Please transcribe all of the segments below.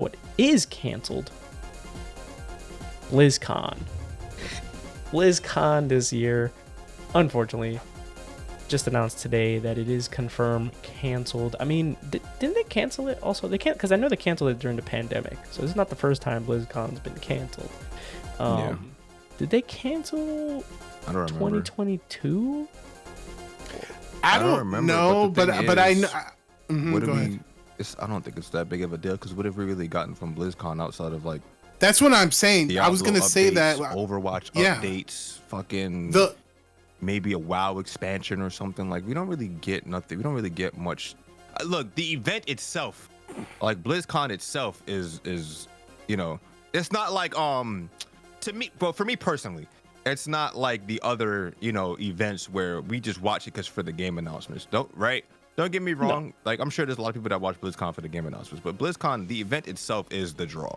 What is canceled? BlizzCon. BlizzCon this year, unfortunately, just announced today that it is confirmed canceled. I mean, didn't they cancel it also? They can't, because I know they canceled it during the pandemic. So this is not the first time BlizzCon's been canceled. Yeah. Did they cancel I don't remember. 2022? I don't remember, know, but I know. What Go if ahead. I don't think it's that big of a deal, because what have we really gotten from BlizzCon outside of like That's what I'm saying. Diablo I was gonna say updates, that. Overwatch Yeah. updates, fucking The maybe a WoW expansion or something. Like, we don't really get nothing. We don't really get much. Look, the event itself, like BlizzCon itself, is it's not like to me, but for me personally, it's not like the other events where we just watch it because for the game announcements. Don't get me wrong. No. Like, I'm sure there's a lot of people that watch BlizzCon for the game announcements, but BlizzCon, the event itself, is the draw.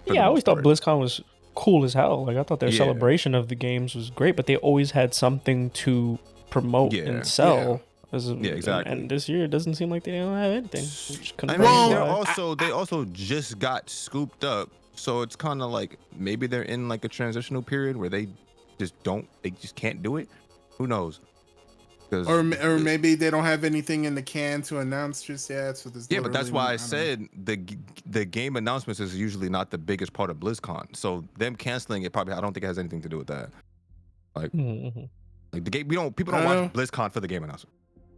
Yeah, I always thought BlizzCon was cool as hell. Like, I thought their celebration of the games was great, but they always had something to promote and sell. Exactly. And this year, it doesn't seem like they don't have anything. I mean, they also just got scooped up, so it's kind of like maybe they're in like a transitional period where they just can't do it. Who knows? Or maybe they don't have anything in the can to announce just yet. So there's but that's why I said the game announcements is usually not the biggest part of BlizzCon. So them canceling it I don't think it has anything to do with that. Like, like the game, people don't watch BlizzCon for the game announcement.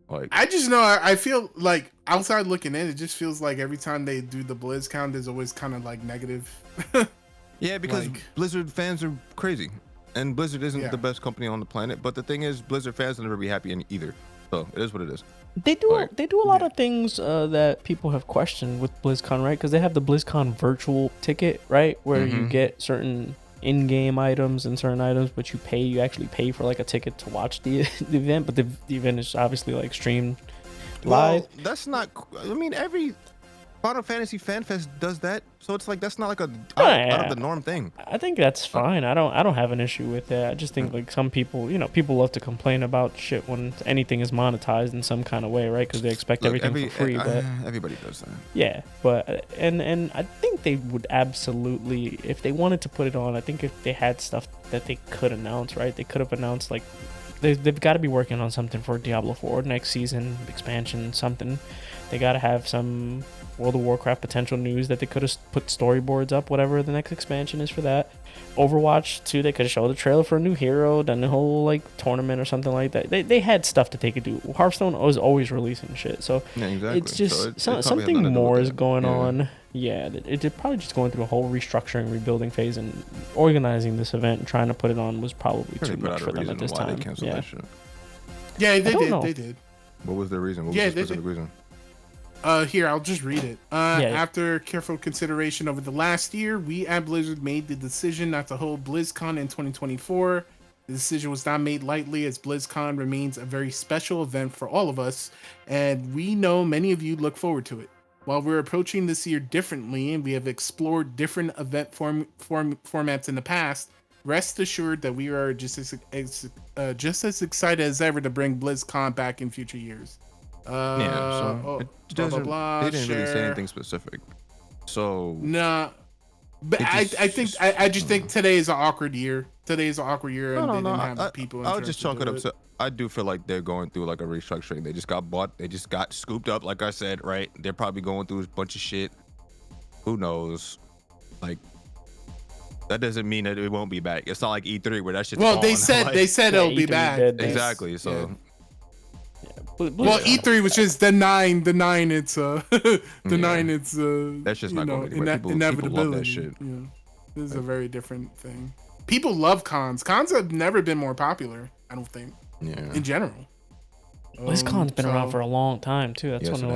Like, I just know I feel like outside looking in, it just feels like every time they do the BlizzCon, there's always kind of like negative. Yeah, because Blizzard fans are crazy. And Blizzard isn't the best company on the planet, but the thing is, Blizzard fans will never be happy either. So it is what it is. They do a lot of things that people have questioned with BlizzCon, right? Because they have the BlizzCon virtual ticket, right, where you get certain in-game items and certain items, but you actually pay for like a ticket to watch the event, but the event is obviously like streamed live. Well, that's not. I mean, every Final Fantasy Fan Fest does that, so it's like that's not like out of the norm thing. I think that's fine. I don't have an issue with that. I just think like some people, people love to complain about shit when anything is monetized in some kind of way, right? Because they expect everything for free. But everybody does that. Yeah, but and I think they would absolutely, if they wanted to put it on, I think if they had stuff that they could announce, right? They could have announced like they've got to be working on something for Diablo 4 next season, expansion, something. They got to have some World of Warcraft potential news that they could have put storyboards up, whatever the next expansion is for that. Overwatch 2, they could have showed the trailer for a new hero, done a whole like tournament or something like that. They had stuff that they could do. Hearthstone was always releasing shit, so it's just something more is going on. Yeah, it probably just going through a whole restructuring, rebuilding phase, and organizing this event and trying to put it on was probably too much for them at this time. Yeah, they did. What was their reason? What was the specific reason? Here, I'll just read it. After careful consideration over the last year, we at Blizzard made the decision not to hold BlizzCon in 2024. The decision was not made lightly, as BlizzCon remains a very special event for all of us, and we know many of you look forward to it. While we're approaching this year differently, and we have explored different event formats in the past, rest assured that we are just as excited as ever to bring BlizzCon back in future years. They didn't really say anything specific. So but I just think today is an awkward year. Today is an awkward year, and they didn't have people. I would just chalk it up to. I do feel like they're going through like a restructuring. They just got bought. They just got scooped up. Like I said, right? They're probably going through a bunch of shit. Who knows? Like, that doesn't mean that it won't be back. It's not like E3 where that shit's gone. They said it'll be back. Exactly. So. Yeah. Well, E3 was just denying its denying its that's just not going anywhere. People love that shit. Yeah. This is a very different thing. People love cons. Cons have never been more popular, I don't think. Yeah. In general. BlizzCon's been around for a long time too. That's one of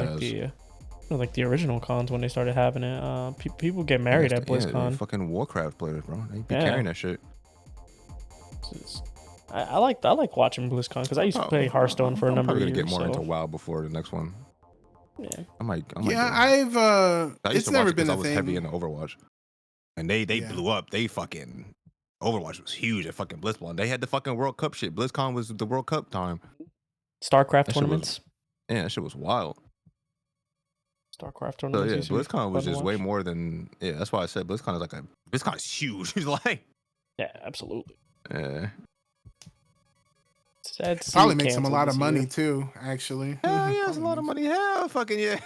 like the original cons when they started having it. People get married at BlizzCon. Yeah, fucking Warcraft players, bro. They be carrying that shit. I like watching BlizzCon because I used to play Hearthstone for a number of years. I'm probably gonna get more into WoW before the next one. Yeah, I might. It's never been a thing. I was heavy into Overwatch, and they blew up. They fucking Overwatch was huge at fucking BlizzCon. They had the fucking World Cup shit. BlizzCon was the World Cup time. StarCraft tournaments. That shit was wild. StarCraft So tournaments. yeah, Used to be BlizzCon was fun to just way watch. more than That's why I said BlizzCon is like BlizzCon is huge. It's like Yeah, absolutely. yeah. Sad to see Probably it makes them a canceled lot of this money year. too. Actually, Hell yeah, it's a lot of money. Hell fucking yeah.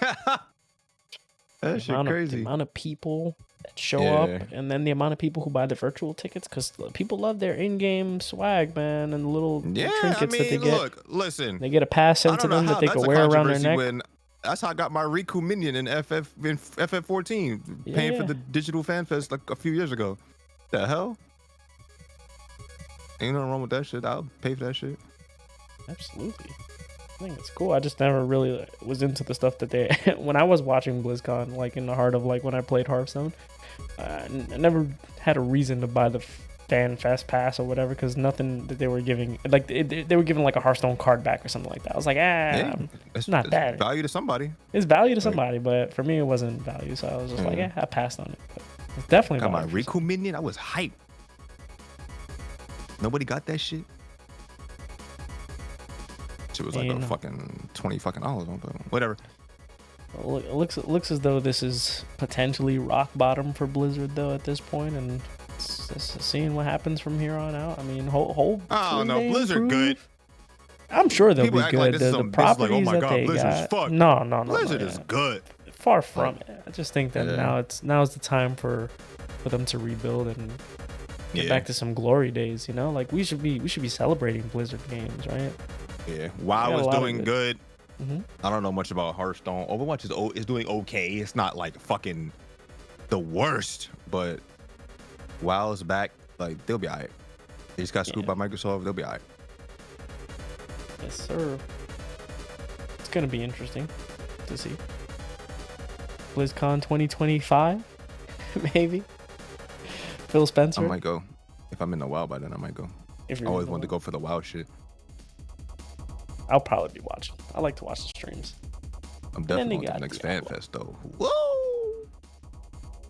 That shit crazy. The amount of people that show Yeah. up, and then the amount of people who buy the virtual tickets, because people love their in-game swag, man, and the little trinkets that they get. Look, listen. They get a pass sent to them that they can wear around their neck. That's how I got my Riku minion in FF14, paying for the digital fan fest like a few years ago. The hell? Ain't nothing wrong with that shit. I'll pay for that shit. Absolutely. I think it's cool. I just never really was into the stuff that they when I was watching BlizzCon, like in the heart of like when I played Hearthstone, I never had a reason to buy the fan fest pass or whatever, because nothing that they were giving, like they were giving like a Hearthstone card back or something like that. I was like, it's not bad. Value to somebody. It's value to somebody, but for me it wasn't value, so I was just like, I passed on it. But it's definitely got my Riku minion. I was hyped. Nobody got that shit. It was like a fucking $20 but whatever. Well, it looks as though this is potentially rock bottom for Blizzard though at this point, and just seeing what happens from here on out. I mean, whole oh no, Blizzard good. I'm sure they'll be good. Like the properties like, oh my that God, they Blizzard's got. fucked. No, Blizzard is good. Far from it. I just think that now's the time for them to rebuild and get back to some glory days. You know, like we should be celebrating Blizzard games, right? Yeah, WoW is doing good. Mm-hmm. I don't know much about Hearthstone. Overwatch is doing okay. It's not like fucking the worst, but WoW is back. Like they'll be alright. They just got screwed by Microsoft. They'll be alright. Yes, sir. It's gonna be interesting to see. BlizzCon 2025, maybe. Phil Spencer. I might go. If I'm in the WoW by then, I might go. I always wanted to go for the WoW shit. I'll probably be watching. I like to watch the streams. I'm definitely going to the next fan fest though. Whoa!